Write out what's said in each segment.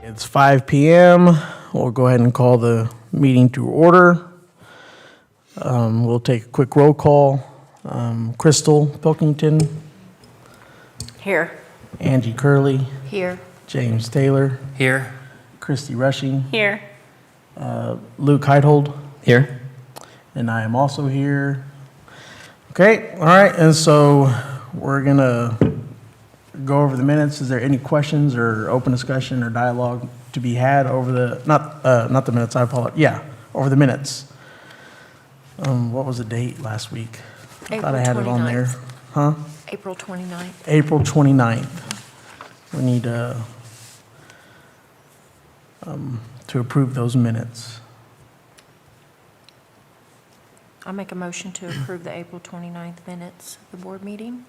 It's 5 p.m. We'll go ahead and call the meeting to order. We'll take a quick roll call. Crystal Pilkington, Here. Angie Curley, Here. James Taylor, Here. Christy Rushing, Here. Luke Heithold, Here. and I am also here. Okay, all right, and so we're gonna go over the minutes. Is there any questions or open discussion or dialogue to be had over the, not the minutes, I apologize, yeah, over the minutes? What was the date last week? I thought I had it on there. Huh? April 29th. April 29th. We need to approve those minutes. I'll make a motion to approve the April 29th minutes of the board meeting.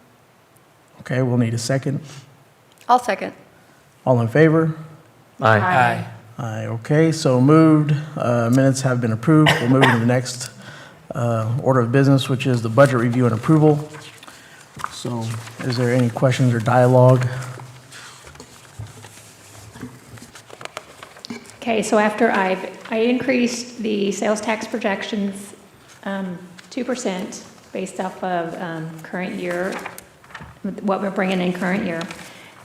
Okay, we'll need a second. I'll second. All in favor? Aye. Aye, okay, so moved. Minutes have been approved. We'll move to the next order of business, which is the budget review and approval. So is there any questions or dialogue? Okay, so after I increased the sales tax projections 2% based off of current year, what we're bringing in current year.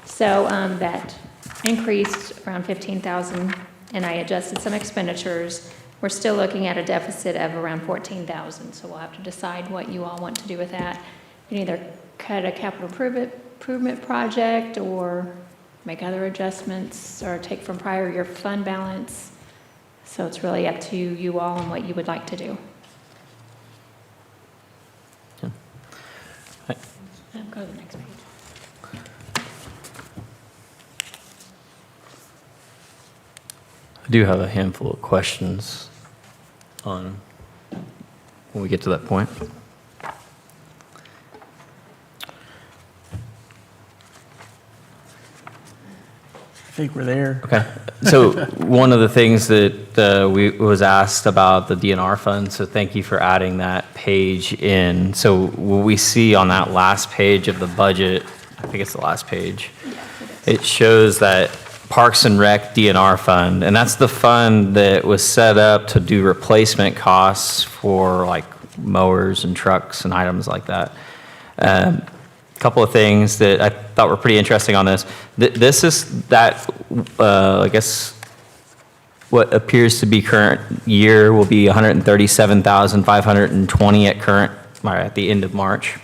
So that increased around 15,000, and I adjusted some expenditures. We're still looking at a deficit of around 14,000, so we'll have to decide what you all want to do with that. You can either cut a capital improvement project or make other adjustments or take from prior year fund balance. So it's really up to you all and what you would like to do. Go to the next page. I do have a handful of questions on when we get to that point. I think we're there. Okay. So one of the things that we was asked about the DNR fund, so thank you for adding that page in. So what we see on that last page of the budget, I think it's the last page, it shows that Parks and Rec DNR fund, and that's the fund that was set up to do replacement costs for like mowers and trucks and items like that. Couple of things that I thought were pretty interesting on this. This is that, I guess, what appears to be current year will be 137,520 at the end of March.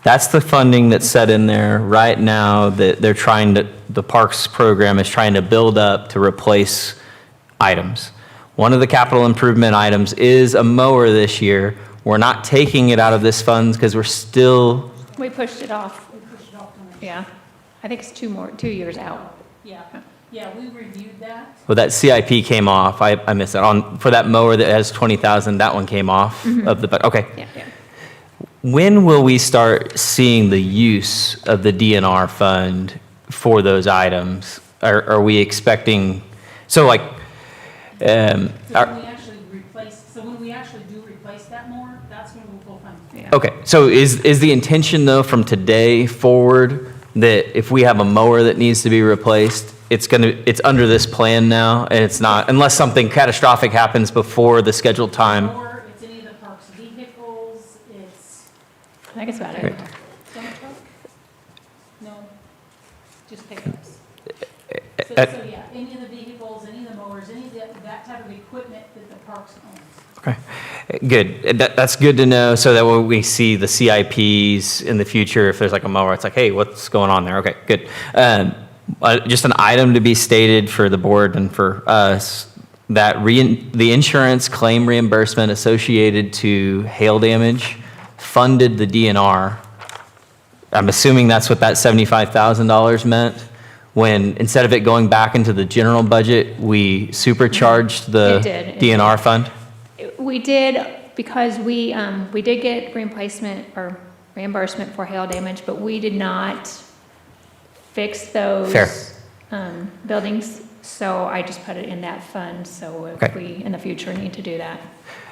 That's the funding that's set in there right now that they're trying to, the Parks program is trying to build up to replace items. One of the capital improvement items is a mower this year. We're not taking it out of this fund because we're still. We pushed it off. Yeah, I think it's 2 years out. Yeah, we reviewed that. Well, that CIP came off. I missed it. For that mower that has 20,000, that one came off of the budget. Okay. Yeah. When will we start seeing the use of the DNR fund for those items? Are we expecting, so like, When we actually do replace that mower, that's when we'll pull funds. Yeah. okay, so is the intention though from today forward that if we have a mower that needs to be replaced, it's under this plan now and it's not, unless something catastrophic happens before the scheduled time? Or it's any of the park's vehicles, it's I think it's about Great. it. dump truck? No, just pickups. So Uh, yeah, any of the vehicles, any of the mowers, any of that type of equipment that the parks owns. Okay, good. That's good to know, so that when we see the CIPs in the future, if there's like a mower, it's like, hey, what's going on there? Okay, good. Just an item to be stated for the board and for us, that the insurance claim reimbursement associated to hail damage funded the DNR. I'm assuming that's what that $75,000 meant, when instead of it going back into the general budget, we supercharged the It did. DNR fund? We did, because we did get replacement or reimbursement for hail damage, but we did not fix those Fair. Buildings. So I just put it in that fund, so if Okay. we, in the future, need to do that.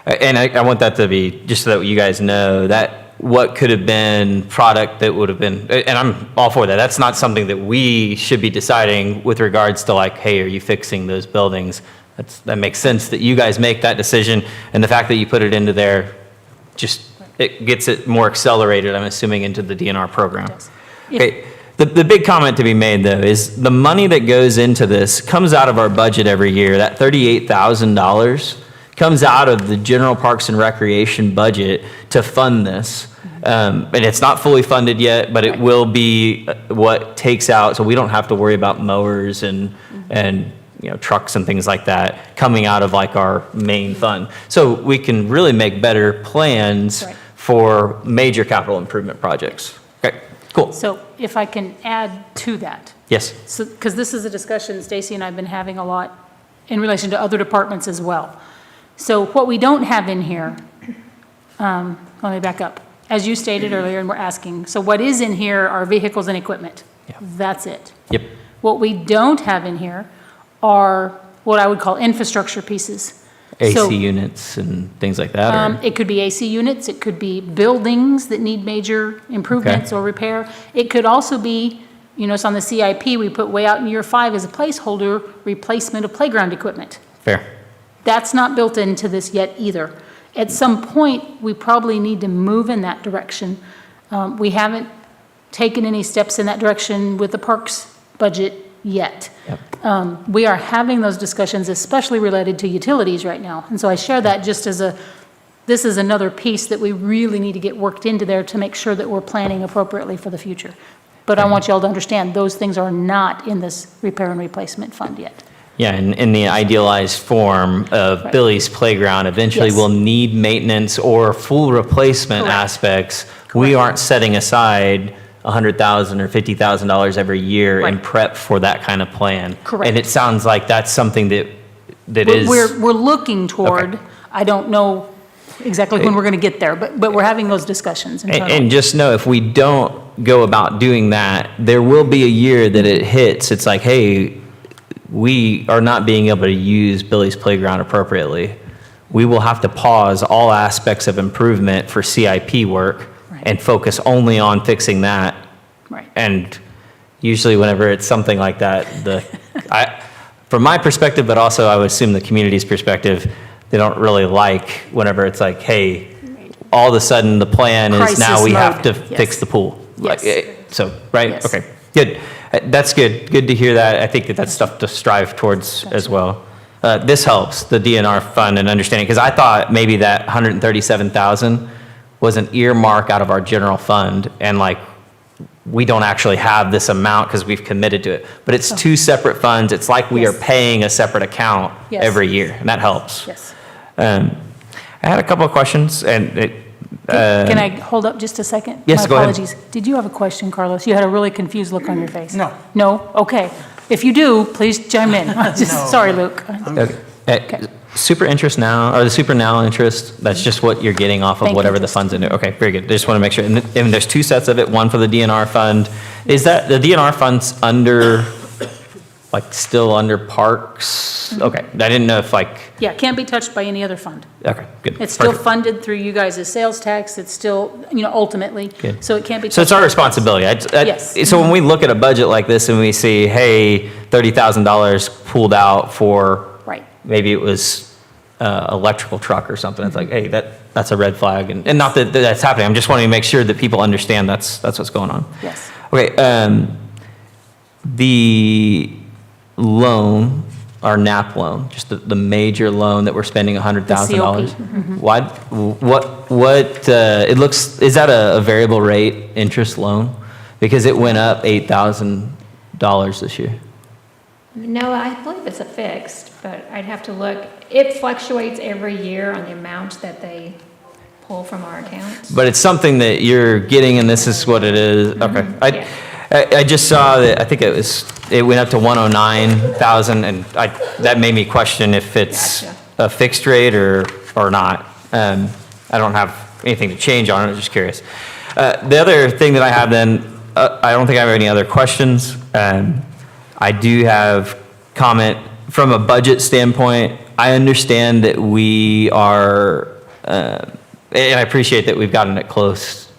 And I want that to be, just so that you guys know, that what could have been product that would have been, and I'm all for that. That's not something that we should be deciding with regards to like, hey, are you fixing those buildings? That makes sense that you guys make that decision, and the fact that you put it into there, just, it gets it more accelerated, I'm assuming, into the DNR program. Okay, the big comment to be made, though, is the money that goes into this comes out of our budget every year. That $38,000 comes out of the general Parks and Recreation budget to fund this. And it's not fully funded yet, but it will be what takes out, so we don't have to worry about mowers and trucks and things like that coming out of like our main fund. So we can really make better plans Right. for major capital improvement projects. Okay, cool. So if I can add to that. Yes. So, because this is a discussion Stacy and I have been having a lot in relation to other departments as well. So what we don't have in here, let me back up. As you stated earlier, and we're asking, so what is in here are vehicles and equipment. Yeah. That's it. Yep. What we don't have in here are what I would call infrastructure pieces. So, AC units and things like that? or- It could be AC units, it could be buildings that need major improvements or repair. It could also be, it's on the CIP, we put way out in year 5 as a placeholder, replacement of playground equipment. Fair. That's not built into this yet either. At some point, we probably need to move in that direction. We haven't taken any steps in that direction with the parks budget yet. Yep. We are having those discussions, especially related to utilities right now. And so I share that just as this is another piece that we really need to get worked into there to make sure that we're planning appropriately for the future. But I want you all to understand, those things are not in this repair and replacement fund yet. Yeah, in the idealized form of Right. Billy's Playground, eventually Yes. will need maintenance or full replacement Correct. aspects. We Correct. aren't setting aside $100,000 or $50,000 every year in Right. prep for that kind of plan. Correct. And it sounds like that's something that is. We're looking toward, I don't know exactly when we're going to get there, but we're having those discussions internally. And just know, if we don't go about doing that, there will be a year that it hits. It's like, hey, we are not being able to use Billy's Playground appropriately. We will have to pause all aspects of improvement for CIP work Right. and focus only on fixing that. Right. And usually whenever it's something like that, from my perspective, but also I would assume the community's perspective, they don't really like whenever it's like, hey, all of a sudden the plan is now Crisis we have mode. to Yes. fix the pool. Yes. So, right? Yes. Okay, good. That's good. Good to hear that. I think that's stuff to strive towards as well. This helps, the DNR fund and understanding, because I thought maybe that 137,000 was an earmark out of our general fund, and like, we don't actually have this amount because we've committed to it. But it's two separate funds. It's like we are Yes. paying a separate account Yes. every year, and that helps. Yes. I had a couple of questions, and Can I hold up just a second? Yes, go ahead. My apologies. Did you have a question, Carlos? You had a really confused look on your face. No. No? Okay. If you do, please chime in. Sorry, Luke. Okay. Super interest now, or the super now interest, that's just what you're getting off of Bank whatever the interest. fund's in it. Okay, very good. I just want to make sure. And there's two sets of it, one for the DNR fund. Is that, the DNR fund's under, like, still under parks? Mm-hmm. Okay, I didn't know if like, Yeah, can't be touched by any other fund. okay, good. It's still Perfect. funded through you guys' sales tax. It's still, ultimately. Good. So it can't be touched. So it's our by- responsibility. Yes. So when we look at a budget like this and we see, hey, $30,000 pulled out for, Right. maybe it was electrical truck or something, it's like, hey, that's a red flag. And not that that's happening, I'm just wanting to make sure that people understand that's what's going on. Yes. Okay, the loan, our NAP loan, just the major loan that we're spending $100,000. Why, what, it looks, is that a variable rate interest loan? Because it went up $8,000 this year. No, I believe it's a fixed, but I'd have to look. It fluctuates every year on the amount that they pull from our account. But it's something that you're getting, and this is what it is. Okay. Yeah. I just saw that, I think it went up to 109,000, and that made me question if it's Gotcha. a fixed rate or not. I don't have anything to change on it, I'm just curious. The other thing that I have then, I don't think I have any other questions. I do have comment from a budget standpoint. I understand that we are, and I appreciate that we've gotten it close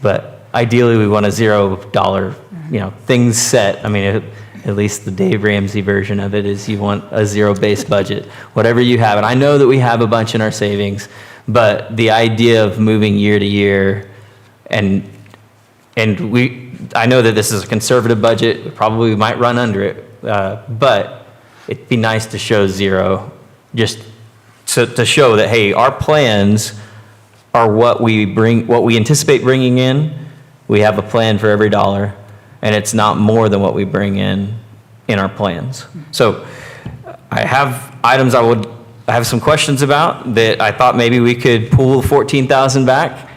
But ideally, we want a $0, things set. I mean, at least the Dave Ramsey version of it is you want a zero-based budget, whatever you have. And I know that we have a bunch in our savings, but the idea of moving year to year, and I know that this is a conservative budget, we probably might run under it, but it'd be nice to show zero, just to show that, hey, our plans are what we anticipate bringing in. We have a plan for every dollar, and it's not more than what we bring in our plans. So I have items I have some questions about that I thought maybe we could pull 14,000 back.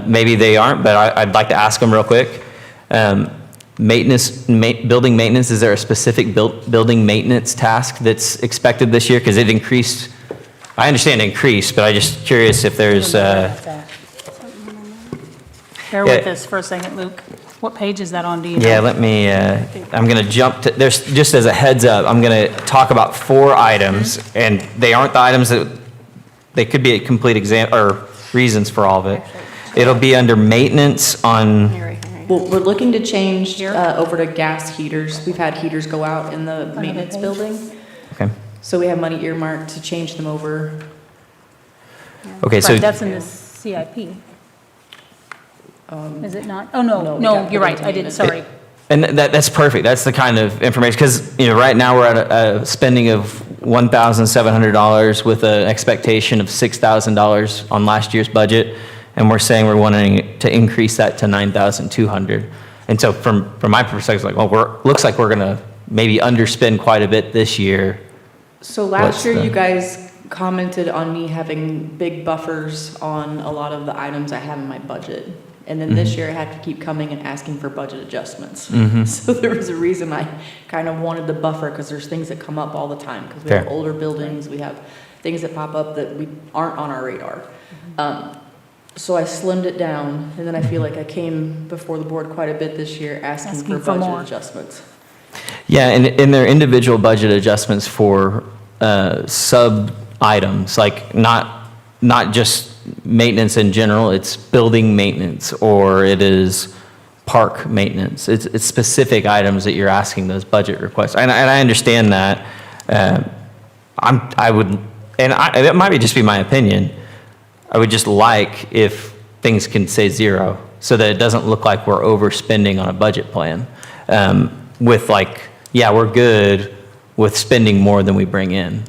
Maybe they aren't, but I'd like to ask them real quick. Building maintenance, is there a specific building maintenance task that's expected this year? Because it increased, I understand it increased, but I'm just curious if there's, Bear with us for a second, Luke. What page is that on, do you know? yeah, let me, I'm going to jump to, there's, just as a heads up, I'm going to talk about 4 items, and they aren't the items that, they could be a complete or reasons for all of it. It'll be under maintenance on, Well, we're looking to change over to gas heaters. We've had heaters go out in the maintenance page? building, okay. so we have money earmarked to change them over. Okay, so, Right, that's in the CIP. Is it not? Oh, no, no, we no, got you're put right, into I didn't, maintenance. sorry. and that's perfect. That's the kind of information, because, right now we're at a spending of $1,700 with an expectation of $6,000 on last year's budget, and we're saying we're wanting to increase that to $9,200. And so from my perspective, like, well, looks like we're going to maybe underspend quite a bit this year. So What's last year, the- you guys commented on me having big buffers on a lot of the items I have in my budget. And then this year, I had to keep coming and asking for budget adjustments. So there was a reason I kind of wanted the buffer, because there's things that come up all the time. Because we have Fair. older buildings, we have things that pop up that we aren't on our radar. So I slimmed it down, and then I feel like I came before the board quite a bit this year asking Asking for for budget more. adjustments. Yeah, and in their individual budget adjustments for sub-items, like not just maintenance in general, it's building maintenance, or it is park maintenance. It's specific items that you're asking those budget requests. And I understand that. It might just be my opinion, I would just like if things can say zero, so that it doesn't look like we're overspending on a budget plan. With like, yeah, we're good with spending more than we bring in.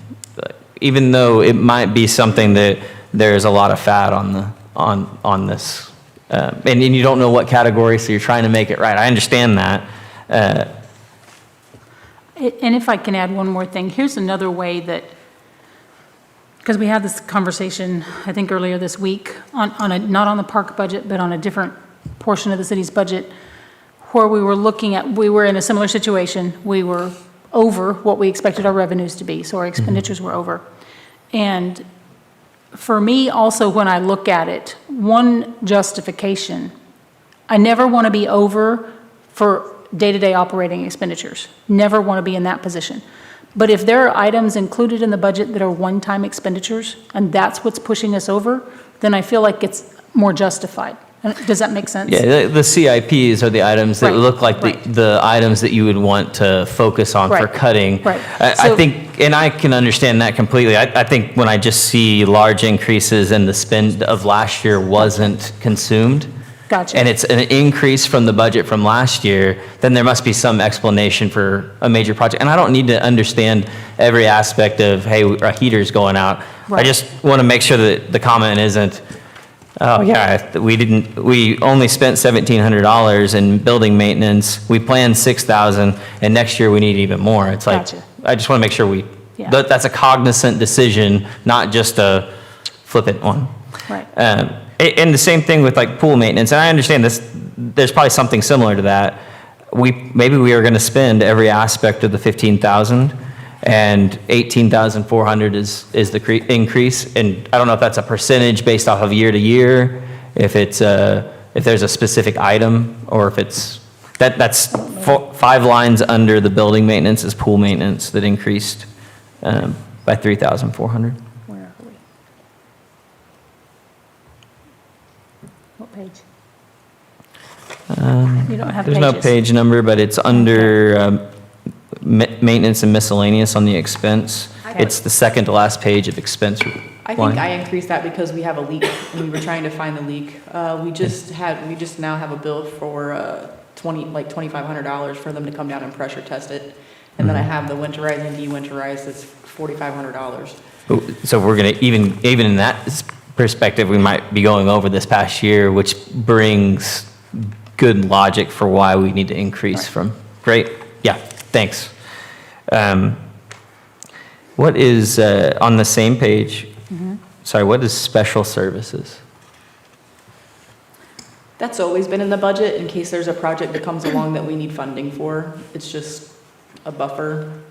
Even though it might be something that there's a lot of fat on this. And you don't know what category, so you're trying to make it right. I understand that. And if I can add one more thing, here's another way that, because we had this conversation, I think earlier this week, not on the park budget, but on a different portion of the city's budget, where we were in a similar situation. We were over what we expected our revenues to be, so our expenditures were over. And for me, also, when I look at it, one justification, I never want to be over for day-to-day operating expenditures. Never want to be in that position. But if there are items included in the budget that are one-time expenditures, and that's what's pushing us over, then I feel like it's more justified. Does that make sense? Yeah, the CIPs are the items that Right, look like right. the items that you would want to focus on for Right, cutting. right. I So- think, and I can understand that completely. I think when I just see large increases and the spend of last year wasn't consumed, Gotcha. and it's an increase from the budget from last year, then there must be some explanation for a major project. And I don't need to understand every aspect of, hey, a heater's going out. I Right. just want to make sure that the comment isn't, oh, yeah, we only spent $1,700 in building maintenance. We planned 6,000, and next year we need even more. It's like, Gotcha. I just want to make sure Yeah. that's a cognizant decision, not just a flippant one. Right. And the same thing with like pool maintenance, and I understand this, there's probably something similar to that. Maybe we are going to spend every aspect of the 15,000, and 18,400 is the increase. And I don't know if that's a percentage based off of year to year, if there's a specific item, or if it's, that's 5 lines under the building maintenance is pool maintenance that increased by 3,400. Where are we? What page? You don't have There's no pages. page number, but it's under maintenance and miscellaneous on the expense. It's the second to last page of expense I line. think I increased that because we have a leak, and we were trying to find the leak. We just now have a bill for $2,500 for them to come down and pressure test it. And then I have the winterize and de-winterize, that's $4,500. So we're gonna, even in that perspective, we might be going over this past year, which brings good logic for why we need to increase from. Great, yeah, thanks. What is, on the same page, sorry, what is special services? That's always been in the budget in case there's a project that comes along that we need funding for. It's just a buffer.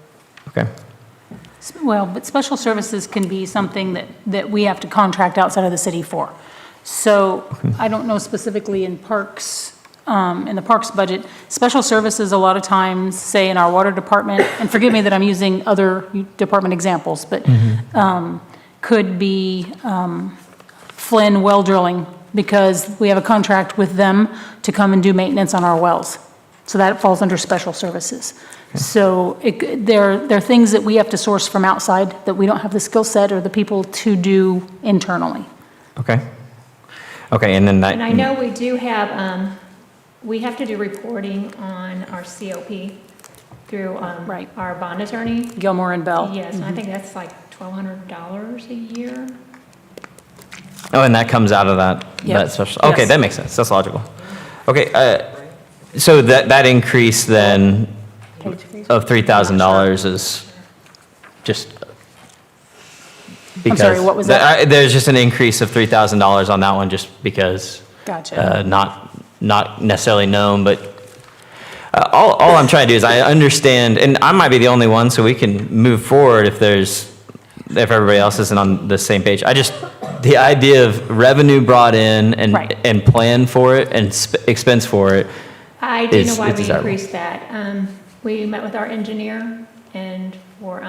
Okay, Well, but special services can be something that we have to contract outside of the city for. So I don't know specifically in parks, in the parks budget, special services a lot of times, say in our water department, and forgive me that I'm using other department examples, but could be Flynn well drilling, because we have a contract with them to come and do maintenance on our wells. So that falls under special services. So there are things that we have to source from outside that we don't have the skill set or the people to do internally. okay. Okay, and then that. And I know we do have, we have to do reporting on our COP through Right. our bond attorney. Gilmore and Bell. Yes, and I think that's like $1,200 a year. Oh, and that comes out of that, Yep. that special, okay, Yes. that makes sense, that's logical. Okay, so that increase then of $3,000 is just because. sorry, what was that? There's just an increase of $3,000 on that one just because. Gotcha. Not necessarily known, but all I'm trying to do is I understand, and I might be the only one, so we can move forward if everybody else isn't on the same page. The idea of revenue brought in Right. and plan for it and expense for it. I do know Is- why is we desirable. increased that. We met with our engineer and for,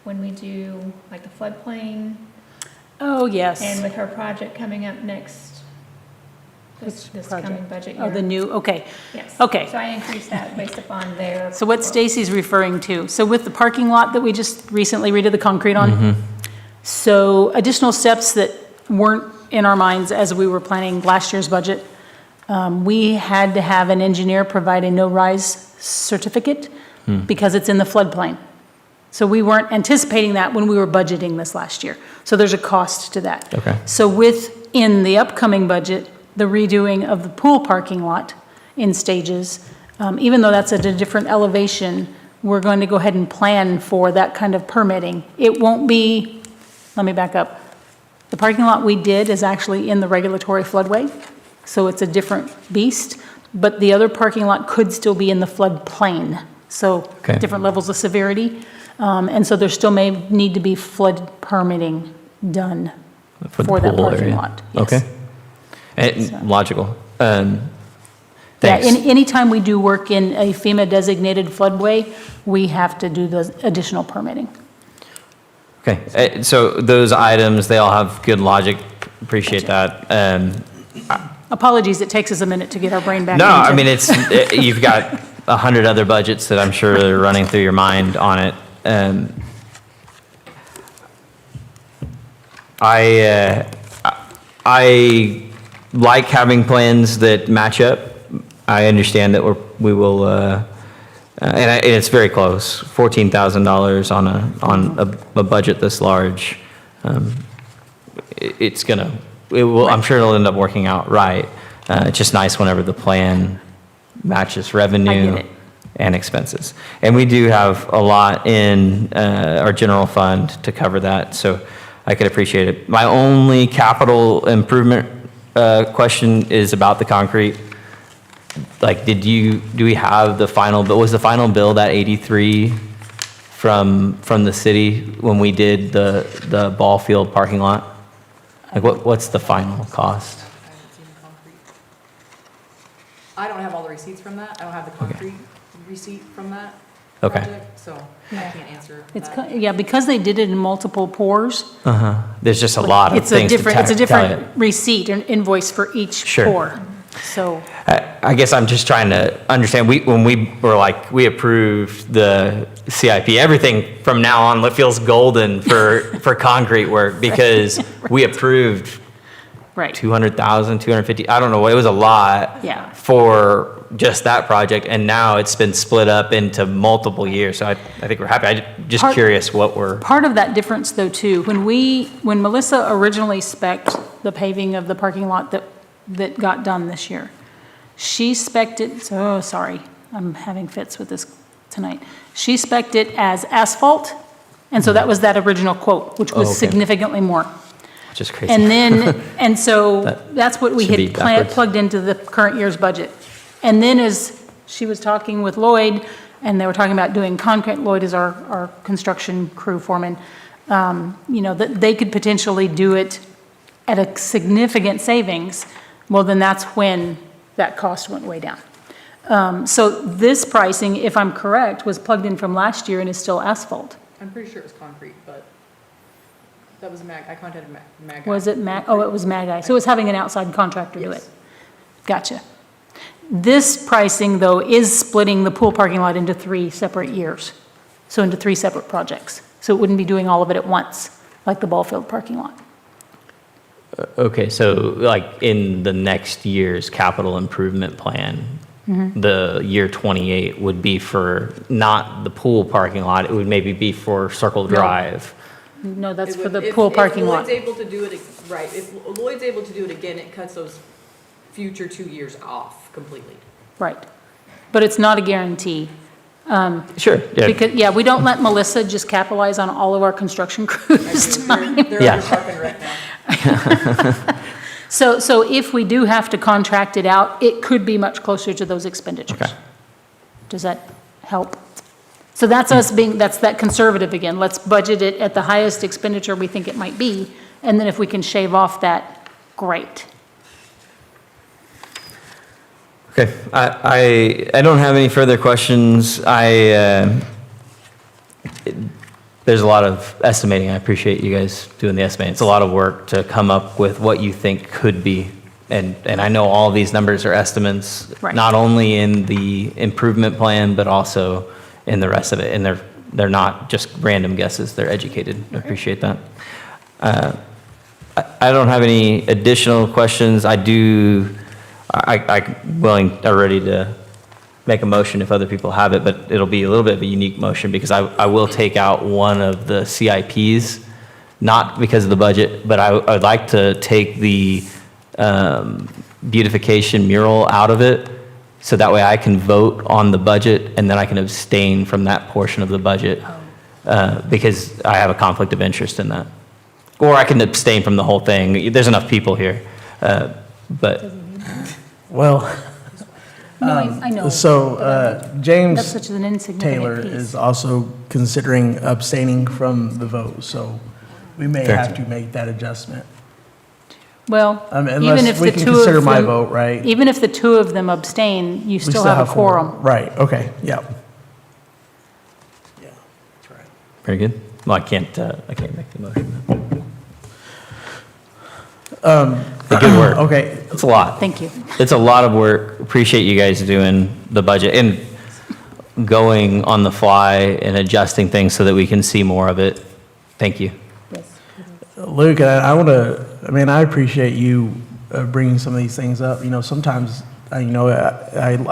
when we do like the floodplain Oh, yes. and with her project coming up next, this project? coming budget year. Oh, the new, okay. Yes. Okay. So I increased that based upon their. So what Stacy's referring to, so with the parking lot that we just recently redid the concrete on, so additional steps that weren't in our minds as we were planning last year's budget, we had to have an engineer provide a no-rise certificate because it's in the floodplain. So we weren't anticipating that when we were budgeting this last year. So there's a cost to that. Okay. So within the upcoming budget, the redoing of the pool parking lot in stages, even though that's at a different elevation, we're going to go ahead and plan for that kind of permitting. It won't be, let me back up. The parking lot we did is actually in the regulatory floodway, so it's a different beast, but the other parking lot could still be in the floodplain, so Okay. different levels of severity. And so there still may need to be flood permitting done For the for that pool parking area. lot. Yes. Okay. Logical. Yeah, Thanks. anytime we do work in a FEMA-designated floodway, we have to do the additional permitting. Okay, so those items, they all have good logic, appreciate that. Apologies, it takes us a minute to get our brain back. No, I into- mean, you've got 100 other budgets that I'm sure are running through your mind on it. I like having plans that match up. I understand that we will, and it's very close, $14,000 on a budget this large. It's gonna, I'm sure it'll end up working out right. It's just nice whenever the plan matches revenue it. and expenses. And we do have a lot in our general fund to cover that, so I could appreciate it. My only capital improvement question is about the concrete. Like, do we have the final bill? Was the final bill that 83 from the city when we did the ball field parking lot? Like, what's the final cost? I haven't seen the concrete. I don't have all the receipts from that. I don't have the concrete receipt from that Okay. project, so I can't answer It's, that. yeah, because they did it in multiple pours. There's just a lot of It's a things to different, it's a tell you. different receipt, an invoice for each Sure. pour. So, I guess I'm just trying to understand, when we were like, we approved the CIP, everything from now on feels golden for concrete work, because we approved right. 200,000, 250, I don't know, it was a lot. Yeah. For just that project, and now it's been split up into multiple years, so I think we're happy. I'm just curious what we're. Part of that difference though too, when Melissa originally spec'd the paving of the parking lot that got done this year, she spec'd it, oh, sorry, I'm having fits with this tonight. She spec'd it as asphalt, and so that was that original quote, which was okay. significantly more. Just crazy. And then, and so that's what we should be had backwards. plugged into the current year's budget. And then as she was talking with Lloyd, and they were talking about doing concrete, Lloyd is our construction crew foreman, you know, that they could potentially do it at a significant savings, well, then that's when that cost went way down. So this pricing, if I'm correct, was plugged in from last year and is still asphalt. I'm pretty sure it was concrete, but that was I contacted Mag. Was it Oh, it was Mag-I. So it was having an outside contractor do it. Gotcha. This pricing, though, is splitting the pool parking lot into 3 separate years, so into 3 separate projects. So it wouldn't be doing all of it at once, like the ball field parking lot. Okay, so like in the next year's capital improvement plan, the year 28 would be for not the pool parking lot, it would maybe be for Circle Drive. No, that's It for would- the if- pool parking lot. If Lloyd's able to do it, right, if Lloyd's able to do it again, it cuts those future 2 years off completely. Right. But it's not a guarantee. Sure, yeah. Because, yeah, we don't let Melissa just capitalize on all of our construction crews' time. They're Yeah. under park and rec now. So if we do have to contract it out, it could be much closer to those expenditures. Okay. Does that help? So that's us that's that conservative again. Let's budget it at the highest expenditure we think it might be, and then if we can shave off that, great. Okay, I don't have any further questions. There's a lot of estimating. I appreciate you guys doing the estimating. It's a lot of work to come up with what you think could be. And I know all these numbers are estimates, Right. not only in the improvement plan, but also in the rest of it. And they're not just random guesses, they're educated. I appreciate that. I don't have any additional questions. I'm ready to make a motion if other people have it, but it'll be a little bit of a unique motion because I will take out one of the CIPs, not because of the budget, but I'd like to take the beautification mural out of it, so that way I can vote on the budget and then I can abstain from that portion of the budget, because I have a conflict of interest in that. Or I can abstain from the whole thing. There's enough people here, but. Well, No, I know. so That's James such an insignificant Taylor piece. is also considering abstaining from the vote, so we may Fair. have to make that adjustment. Well, even Unless if we the can two consider of my them, vote, right? even if the two of them abstain, you We still have a four. quorum. Right, okay, yep. Yeah, that's right. Very good. Well, I can't make the motion. Good work. Okay, It's a lot. Thank you. It's a lot of work. Appreciate you guys doing the budget and going on the fly and adjusting things so that we can see more of it. Thank you. Luke, I appreciate you bringing some of these things up. You know, sometimes, I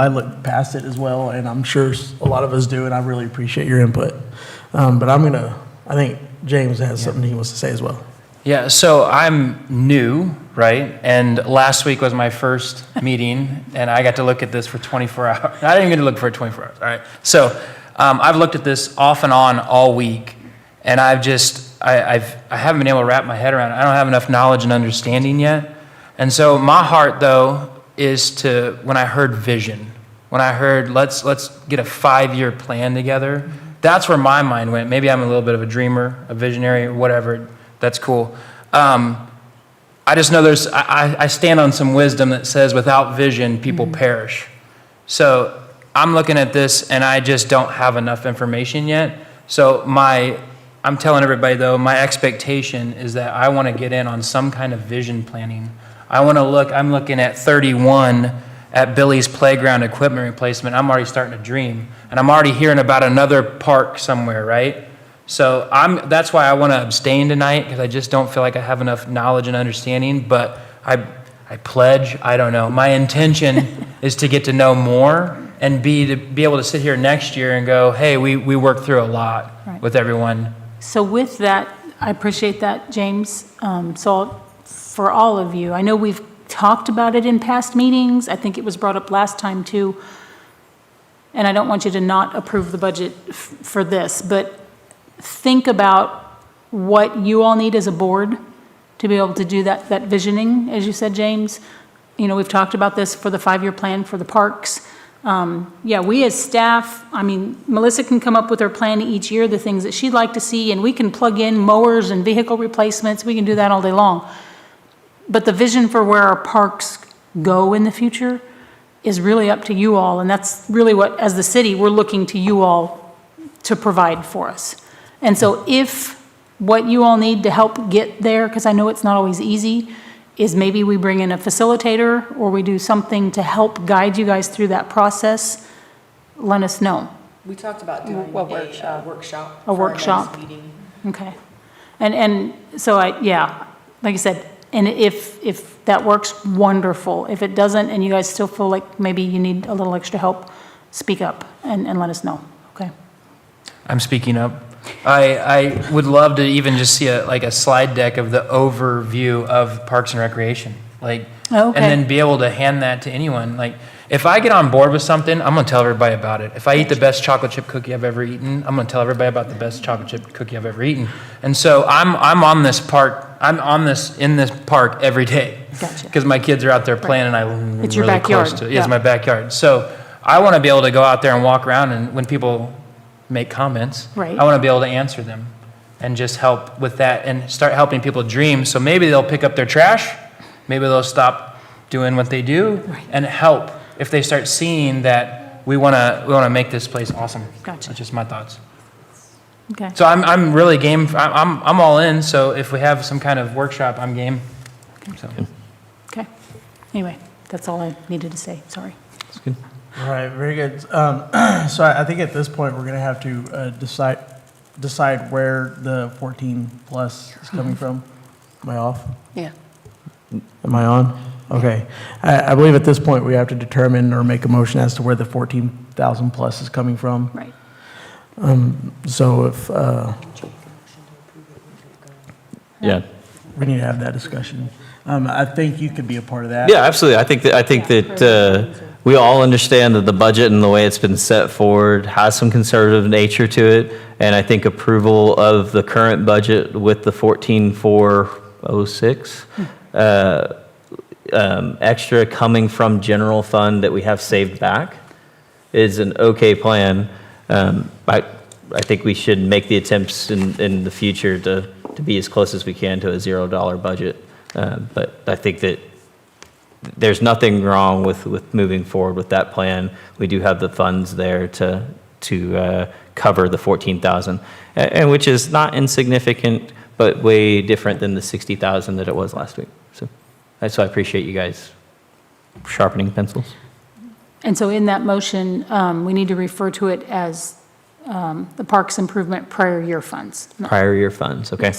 look past it as well, and I'm sure a lot of us do, and I really appreciate your input. But I think James has something he wants to say as well. Yeah, so I'm new, right? And last week was my first meeting, and I got to look at this for 24 hours. I didn't even get to look for it 24 hours, all right? So I've looked at this off and on all week, and I haven't been able to wrap my head around it. I don't have enough knowledge and understanding yet. And so my heart, though, is to, when I heard vision, when I heard let's get a 5-year plan together, that's where my mind went. Maybe I'm a little bit of a dreamer, a visionary, or whatever. That's cool. I just know I stand on some wisdom that says without vision, people perish. So I'm looking at this and I just don't have enough information yet. So I'm telling everybody though, my expectation is that I want to get in on some kind of vision planning. I'm looking at 31 at Billy's Playground equipment replacement. I'm already starting to dream. And I'm already hearing about another park somewhere, right? So that's why I want to abstain tonight, because I just don't feel like I have enough knowledge and understanding. But I pledge, I don't know. My intention is to get to know more and to be able to sit here next year and go, hey, we worked through a lot Right. with everyone. So with that, I appreciate that, James. So for all of you, I know we've talked about it in past meetings. I think it was brought up last time too. And I don't want you to not approve the budget for this, but think about what you all need as a board to be able to do that visioning, as you said, James. You know, we've talked about this for the 5-year plan for the parks. Yeah, we as staff, I mean, Melissa can come up with her plan each year, the things that she'd like to see, and we can plug in mowers and vehicle replacements. We can do that all day long. But the vision for where our parks go in the future is really up to you all, and that's really what, as the city, we're looking to you all to provide for us. And so if what you all need to help get there, because I know it's not always easy, is maybe we bring in a facilitator or we do something to help guide you guys through that process, let us know. We talked about doing What a workshop? workshop. A for our workshop. next meeting. Okay. And so yeah, like I said, and if that works, wonderful. If it doesn't, and you guys still feel like maybe you need a little extra help, speak up and let us know, okay? I'm speaking up. I would love to even just see a slide deck of the overview of Parks and Recreation. Okay. And then be able to hand that to anyone. Like, if I get on board with something, I'm going to tell everybody about it. If I eat the best chocolate chip cookie I've ever eaten, I'm going to tell everybody about the best chocolate chip cookie I've ever eaten. And so I'm on this in this park every day. Gotcha. Because my kids are out there playing and I'm It's your really backyard, close to it. yeah. It's my backyard. So I want to be able to go out there and walk around, and when people make comments, Right. I want to be able to answer them and just help with that and start helping people dream. So maybe they'll pick up their trash, maybe they'll stop doing what they do, Right. and help if they start seeing that we want to make this place awesome. Gotcha. That's just my thoughts. Okay, So I'm really game. I'm all in. So if we have some kind of workshop, I'm game. So. okay. Anyway, that's all I needed to say, sorry. That's good. All right, very good. So I think at this point, we're going to have to decide where the 14 plus is coming from. Am I off? Yeah. Am I on? Okay. I believe at this point, we have to determine or make a motion as to where the 14,000 plus is coming from. Right. So if, Yeah. we need to have that discussion. I think you could be a part of that. Yeah, absolutely. I think that we all understand that the budget and the way it's been set forward has some conservative nature to it. And I think approval of the current budget with the 14,406 extra coming from general fund that we have saved back is an okay plan. I think we should make the attempts in the future to be as close as we can to a $0 budget. But I think that there's nothing wrong with moving forward with that plan. We do have the funds there to cover the 14,000, and which is not insignificant, but way different than the 60,000 that it was last week. So I appreciate you guys sharpening pencils. And so in that motion, we need to refer to it as the Parks Improvement Prior Year Funds. Prior year funds, okay?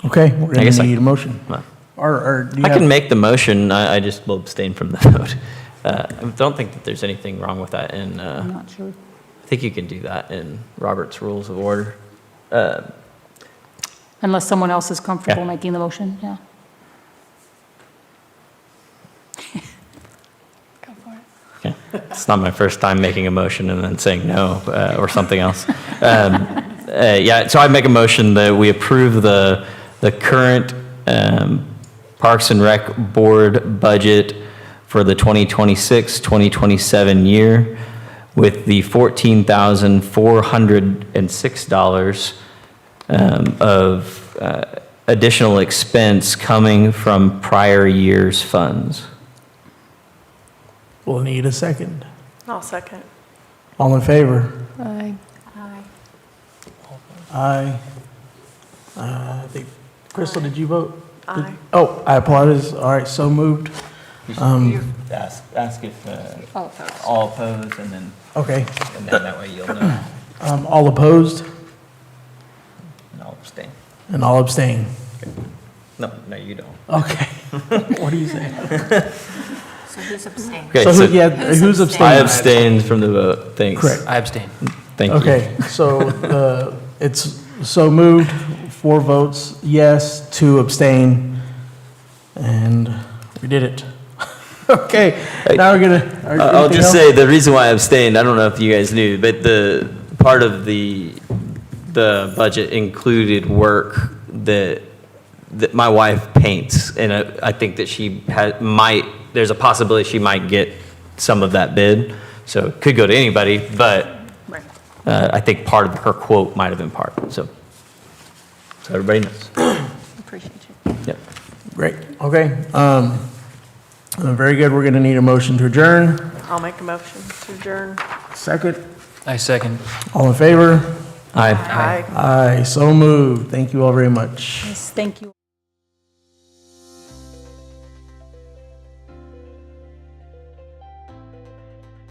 Okay, we're I going guess to I- need a motion. Well, Or do you I have? can make the motion, I just will abstain from the vote. I don't think that there's anything wrong with that, and I'm not sure. I think you can do that in Robert's Rules of Order. Unless someone else is comfortable Yeah. making the motion, yeah. Okay. It's not my first time making a motion and then saying no or something else. Yeah, so I make a motion that we approve the current Parks and Rec Board budget for the 2026-2027 year with the $14,406 of additional expense coming from prior year's funds. We'll need a second. I'll second. All in favor? Aye. Aye. I think, Crystal, did you vote? Aye. Oh, I apologize. All right, so moved. Ask if, All opposed. all opposed, and then Okay. that way you'll know, All opposed and I'll abstain. and all abstain. No, you don't. Okay. What do you say? So who's abstaining? Okay, So, so yeah, who's Who's I abstaining? abstained from the vote, thanks. Correct. I abstain. Thank you. Okay, so it's so moved, 4 votes yes, 2 abstain, and we did it. Okay, now we're gonna. I'll just say, the reason why I abstained, I don't know if you guys knew, but the part of the budget included work that my wife paints, and I think that she there's a possibility she might get some of that bid, so it could go to anybody, but Right. I think part of her quote might have been part, so everybody knows. Appreciate you. Yep. Great, okay. Very good, we're gonna need a motion to adjourn. I'll make a motion to adjourn. Second, I second. all in favor? Aye. Aye. Aye, so moved. Thank you all very much. Yes, thank you.